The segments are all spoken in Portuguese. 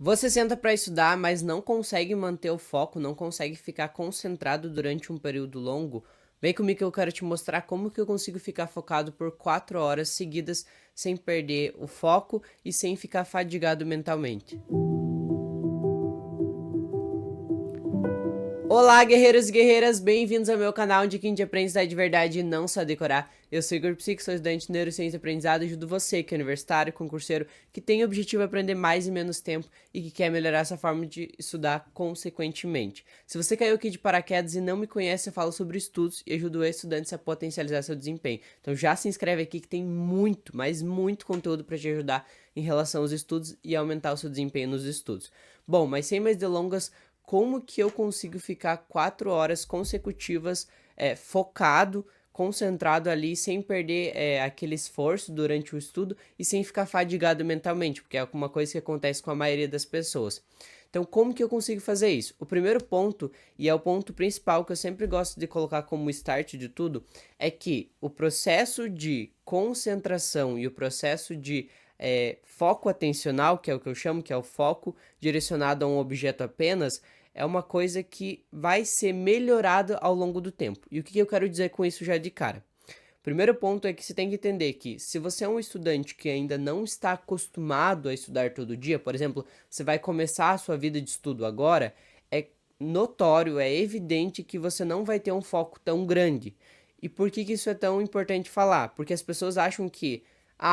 Você senta para estudar, mas não consegue manter o foco, não consegue ficar concentrado durante um período longo? Vem comigo que eu quero te mostrar como que eu consigo ficar focado por 4 horas seguidas sem perder o foco e sem ficar fadigado mentalmente. Olá, guerreiros e guerreiras, bem-vindos ao meu canal onde quem te aprende a de verdade e não só decorar. Eu sou Igor Psico, sou estudante de Neurociência e Aprendizado e ajudo você, que é universitário, concurseiro, que tem o objetivo de aprender mais em menos tempo e que quer melhorar essa forma de estudar consequentemente. Se você caiu aqui de paraquedas e não me conhece, eu falo sobre estudos e ajudo estudantes a potencializar seu desempenho. Então já se inscreve aqui que tem muito, mas muito conteúdo para te ajudar em relação aos estudos e aumentar o seu desempenho nos estudos. Bom, mas sem mais delongas, como que eu consigo ficar 4 horas consecutivas focado, concentrado ali, sem perder aquele esforço durante o estudo e sem ficar fadigado mentalmente, porque é uma coisa que acontece com a maioria das pessoas. Então, como que eu consigo fazer isso? O primeiro ponto, e é o ponto principal que eu sempre gosto de colocar como start de tudo, é que o processo de concentração e o processo de foco atencional, que é o que eu chamo, que é o foco direcionado a um objeto apenas, é uma coisa que vai ser melhorada ao longo do tempo. E o que eu quero dizer com isso já de cara? O primeiro ponto é que você tem que entender que se você é um estudante que ainda não está acostumado a estudar todo dia, por exemplo, você vai começar a sua vida de estudo agora, é notório, é evidente que você não vai ter um foco tão grande. E por que isso é tão importante falar? Porque as pessoas acham que,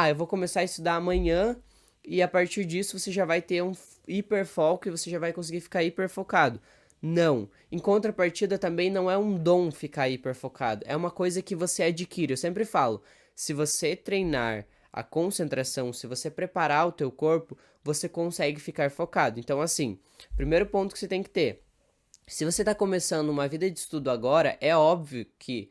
eu vou começar a estudar amanhã e a partir disso você já vai ter um hiperfoco e você já vai conseguir ficar hiperfocado. Não. Em contrapartida, também não é um dom ficar hiperfocado. É uma coisa que você adquire. Eu sempre falo, se você treinar a concentração, se você preparar o teu corpo, você consegue ficar focado. Então, assim, primeiro ponto que você tem que ter. Se você está começando uma vida de estudo agora, é óbvio que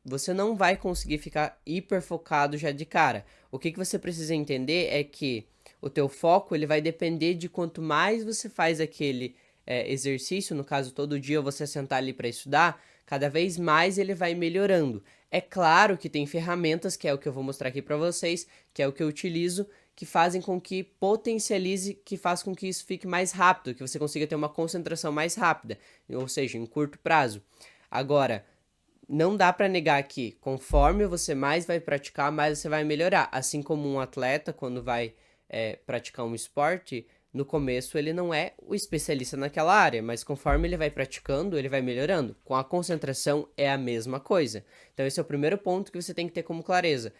você não vai conseguir ficar hiper focado já de cara. O que você precisa entender é que o teu foco ele vai depender de quanto mais você faz aquele exercício, no caso todo dia você sentar ali para estudar, cada vez mais ele vai melhorando. É claro que tem ferramentas, que é o que eu vou mostrar aqui para vocês, que é o que eu utilizo, que fazem com que potencialize, que faz com que isso fique mais rápido, que você consiga ter uma concentração mais rápida, ou seja, em curto prazo. Agora, não dá para negar que conforme você mais vai praticar, mais você vai melhorar. Assim como um atleta, quando vai praticar um esporte, no começo ele não é o especialista naquela área, mas conforme ele vai praticando, ele vai melhorando. Com a concentração é a mesma coisa. Então esse é o primeiro ponto que você tem que ter como clareza.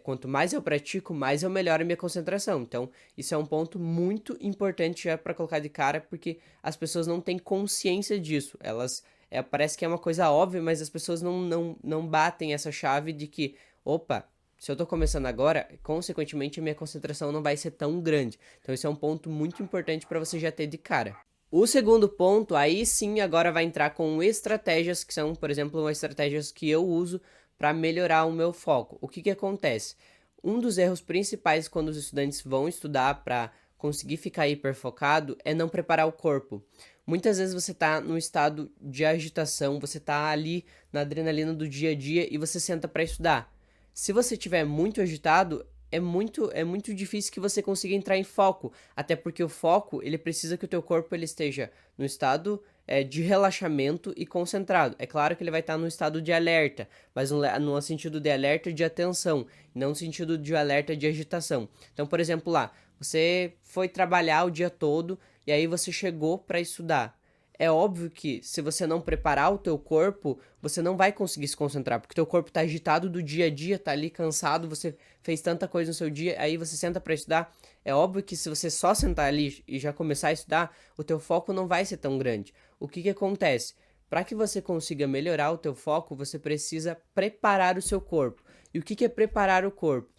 Quanto mais eu pratico, mais eu melhoro a minha concentração. Então, isso é um ponto muito importante já para colocar de cara, porque as pessoas não têm consciência disso. Elas parece que é uma coisa óbvia, mas as pessoas não batem essa chave de que, opa, se eu tô começando agora, consequentemente a minha concentração não vai ser tão grande. Então esse é um ponto muito importante para você já ter de cara. O segundo ponto, aí sim, agora vai entrar com estratégias que são, por exemplo, estratégias que eu uso para melhorar o meu foco. O que acontece? Um dos erros principais quando os estudantes vão estudar para conseguir ficar hiperfocado é não preparar o corpo. Muitas vezes você está num estado de agitação, você está ali na adrenalina do dia a dia e você senta para estudar. Se você estiver muito agitado, é muito difícil que você consiga entrar em foco, até porque o foco, ele precisa que o teu corpo ele esteja no estado de relaxamento e concentrado. É claro que ele vai estar no estado de alerta, mas no sentido de alerta de atenção, não no sentido de alerta de agitação. Então, por exemplo, lá, você foi trabalhar o dia todo e aí você chegou para estudar. É óbvio que se você não preparar o teu corpo, você não vai conseguir se concentrar, porque o teu corpo tá agitado do dia a dia, tá ali cansado, você fez tanta coisa no seu dia, aí você senta para estudar. É óbvio que se você só sentar ali e já começar a estudar, o teu foco não vai ser tão grande. O que acontece? Para que você consiga melhorar o teu foco, você precisa preparar o seu corpo. E o que é preparar o corpo?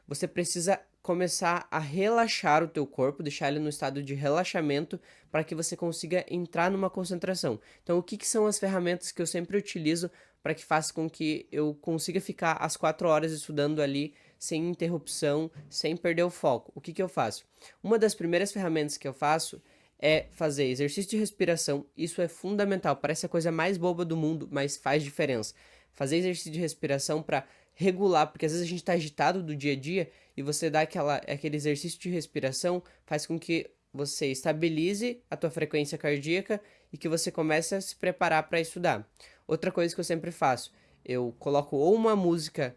Você precisa começar a relaxar o teu corpo, deixar ele no estado de relaxamento para que você consiga entrar numa concentração. Então, o que são as ferramentas que eu sempre utilizo para que faça com que eu consiga ficar as 4 horas estudando ali sem interrupção, sem perder o foco? O que eu faço? Uma das primeiras ferramentas que eu faço é fazer exercício de respiração. Isso é fundamental, parece a coisa mais boba do mundo, mas faz diferença. Fazer exercício de respiração para regular, porque às vezes a gente está agitado do dia a dia e você dá aquele exercício de respiração, faz com que você estabilize a tua frequência cardíaca e que você comece a se preparar para estudar. Outra coisa que eu sempre faço, eu coloco ou uma música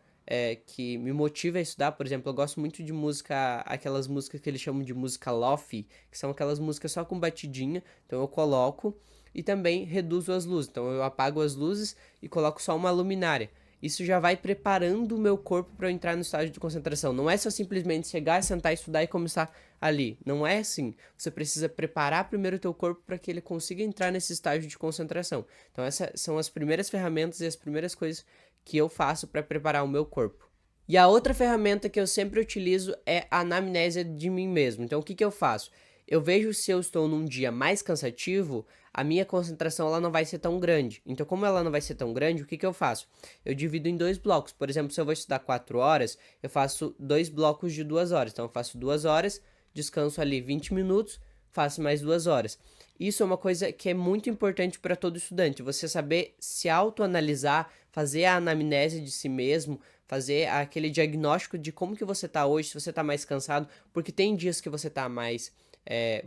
que me motiva a estudar, por exemplo, eu gosto muito de música, aquelas músicas que eles chamam de música lofi, que são aquelas músicas só com batidinha, então eu coloco e também reduzo as luzes, então eu apago as luzes e coloco só uma luminária. Isso já vai preparando o meu corpo para eu entrar no estágio de concentração. Não é só simplesmente chegar, sentar, estudar e começar ali. Não é assim. Você precisa preparar primeiro o teu corpo para que ele consiga entrar nesse estágio de concentração. Então essas são as primeiras ferramentas e as primeiras coisas que eu faço para preparar o meu corpo. E a outra ferramenta que eu sempre utilizo é a anamnésia de mim mesmo. Então o que eu faço? Eu vejo se eu estou num dia mais cansativo, a minha concentração ela não vai ser tão grande. Então, como ela não vai ser tão grande, o que eu faço? Eu divido em 2 blocos. Por exemplo, se eu vou estudar 4 horas, eu faço 2 blocos de 2 horas. Então, eu faço 2 horas, descanso ali 20 minutos, faço mais 2 horas. Isso é uma coisa que é muito importante para todo estudante. Você saber se autoanalisar, fazer a anamnese de si mesmo, fazer aquele diagnóstico de como que você está hoje, se você está mais cansado, porque tem dias que você está mais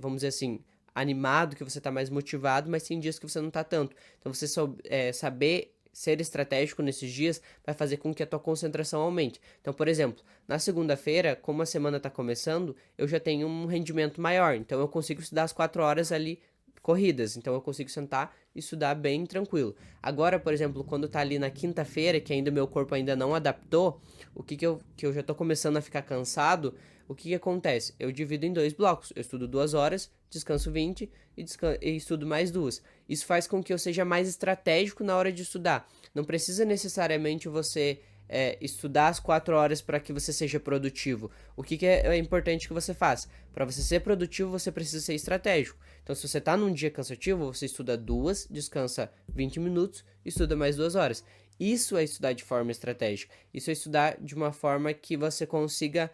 vamos dizer assim, animado, que você tá mais motivado, mas tem dias que você não tá tanto. Então você saber ser estratégico nesses dias vai fazer com que a tua concentração aumente. Então, por exemplo, na segunda-feira, como a semana tá começando, eu já tenho um rendimento maior. Então eu consigo estudar as 4 horas ali corridas. Então eu consigo sentar e estudar bem tranquilo. Agora, por exemplo, quando tá ali na quinta-feira, que ainda meu corpo ainda não adaptou, o que eu já tô começando a ficar cansado, o que acontece? Eu divido em 2 blocos. Eu estudo 2 horas, descanso 20 e estudo mais 2. Isso faz com que eu seja mais estratégico na hora de estudar. Não precisa necessariamente você estudar as 4 horas para que você seja produtivo. O que é importante que você faça? Para você ser produtivo, você precisa ser estratégico. Então, se você está num dia cansativo, você estuda 2, descansa 20 minutos, estuda mais 2 horas. Isso é estudar de forma estratégica. Isso é estudar de uma forma que você consiga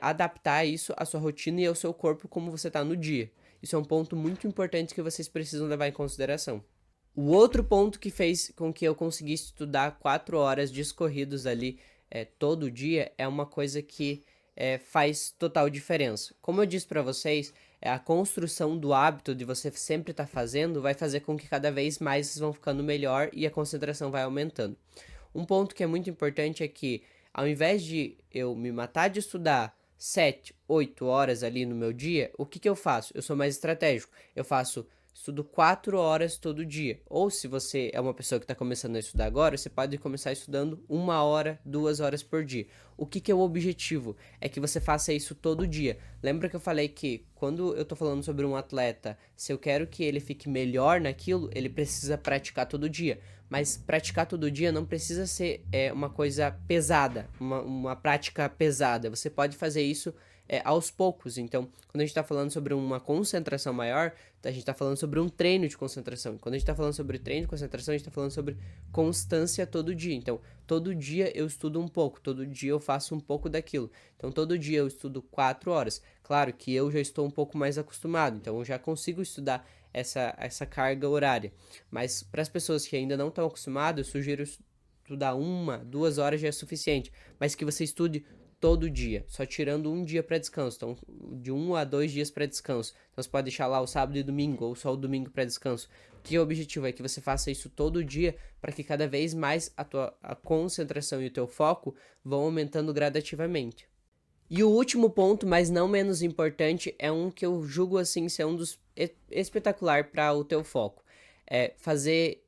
adaptar isso à sua rotina e ao seu corpo como você está no dia. Isso é um ponto muito importante que vocês precisam levar em consideração. O outro ponto que fez com que eu conseguisse estudar 4 horas discorridos ali todo dia é uma coisa que faz total diferença. Como eu disse para vocês, a construção do hábito de você sempre estar fazendo vai fazer com que cada vez mais vocês vão ficando melhor e a concentração vai aumentando. Um ponto que é muito importante é que, ao invés de eu me matar de estudar 7, 8 horas ali no meu dia, o que eu faço? Eu sou mais estratégico. Eu estudo 4 horas todo dia. Ou se você é uma pessoa que está começando a estudar agora, você pode começar estudando 1 hora, 2 horas por dia. O que é o objetivo? É que você faça isso todo dia. Lembra que eu falei que quando eu estou falando sobre um atleta, se eu quero que ele fique melhor naquilo, ele precisa praticar todo dia. Mas praticar todo dia não precisa ser uma coisa pesada, uma prática pesada. Você pode fazer isso aos poucos. Então, quando a gente está falando sobre uma concentração maior, a gente está falando sobre um treino de concentração. E quando a gente está falando sobre treino de concentração, a gente está falando sobre constância todo dia. Então, todo dia eu estudo um pouco, todo dia eu faço um pouco daquilo. Então, todo dia eu estudo 4 horas. Claro que eu já estou um pouco mais acostumado, então eu já consigo estudar essa carga horária. Mas para as pessoas que ainda não estão acostumadas, eu sugiro estudar 1, 2 horas já é suficiente. Mas que você estude todo dia, só tirando um dia para descanso. Então, de 1 a 2 dias para descanso. Então, você pode deixar lá o sábado e domingo, ou só o domingo para descanso. O que é o objetivo? É que você faça isso todo dia, para que cada vez mais a concentração e o teu foco vão aumentando gradativamente. E o último ponto, mas não menos importante, é um que eu julgo assim ser um dos espetacular para o teu foco. É fazer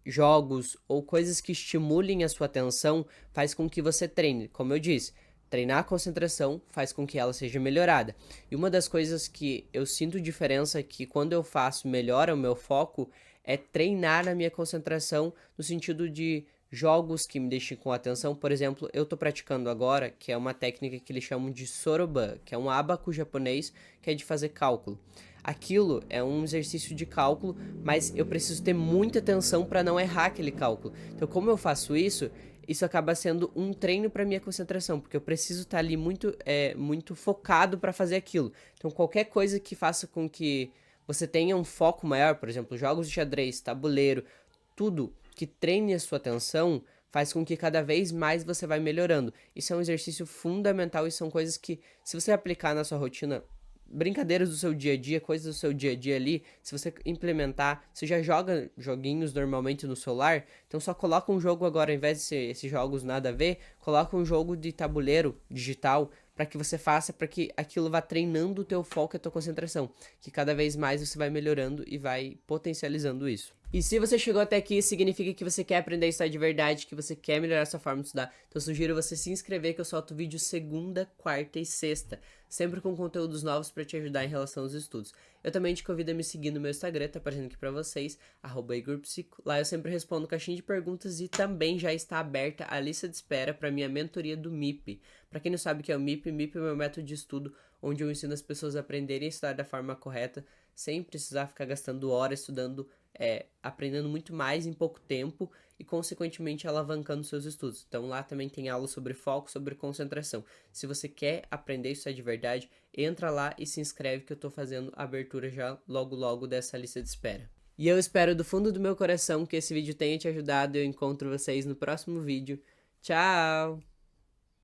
jogos ou coisas que estimulem a sua atenção faz com que você treine. Como eu disse, treinar a concentração faz com que ela seja melhorada. E uma das coisas que eu sinto diferença que quando eu faço melhora o meu foco é treinar a minha concentração no sentido de jogos que me deixem com atenção. Por exemplo, eu estou praticando agora, que é uma técnica que eles chamam de soroban, que é um ábaco japonês, que é de fazer cálculo. Aquilo é um exercício de cálculo, mas eu preciso ter muita atenção para não errar aquele cálculo. Então, como eu faço isso, isso acaba sendo um treino para minha concentração, porque eu preciso estar ali muito focado para fazer aquilo. Então, qualquer coisa que faça com que você tenha um foco maior, por exemplo, jogos de xadrez, tabuleiro, tudo que treine a sua atenção faz com que cada vez mais você vai melhorando. Isso é um exercício fundamental e são coisas que, se você aplicar na sua rotina brincadeiras do seu dia a dia, coisas do seu dia a dia ali, se você implementar, você já joga joguinhos normalmente no celular, então só coloca um jogo agora, ao invés de ser esses jogos nada a ver, coloca um jogo de tabuleiro digital para que você faça, para que aquilo vá treinando o teu foco e a tua concentração, que cada vez mais você vai melhorando e vai potencializando isso. E se você chegou até aqui, significa que você quer aprender a estudar de verdade, que você quer melhorar a sua forma de estudar. Então eu sugiro você se inscrever, que eu solto vídeo segunda, quarta e sexta, sempre com conteúdos novos para te ajudar em relação aos estudos. Eu também te convido a me seguir no meu Instagram, tá aparecendo aqui pra vocês, @igorpsico. Lá eu sempre respondo caixinha de perguntas e também já está aberta a lista de espera para minha mentoria do MIP. Para quem não sabe o que é o MIP, MIP é o meu método de estudo, onde eu ensino as pessoas a aprenderem a estudar da forma correta, sem precisar ficar gastando horas estudando, aprendendo muito mais em pouco tempo e, consequentemente, alavancando seus estudos. Então, lá também tem aula sobre foco, sobre concentração. Se você quer aprender isso de verdade, entra lá e se inscreve, que eu tô fazendo a abertura já logo logo dessa lista de espera. E eu espero do fundo do meu coração que esse vídeo tenha te ajudado e eu encontro vocês no próximo vídeo. Tchau!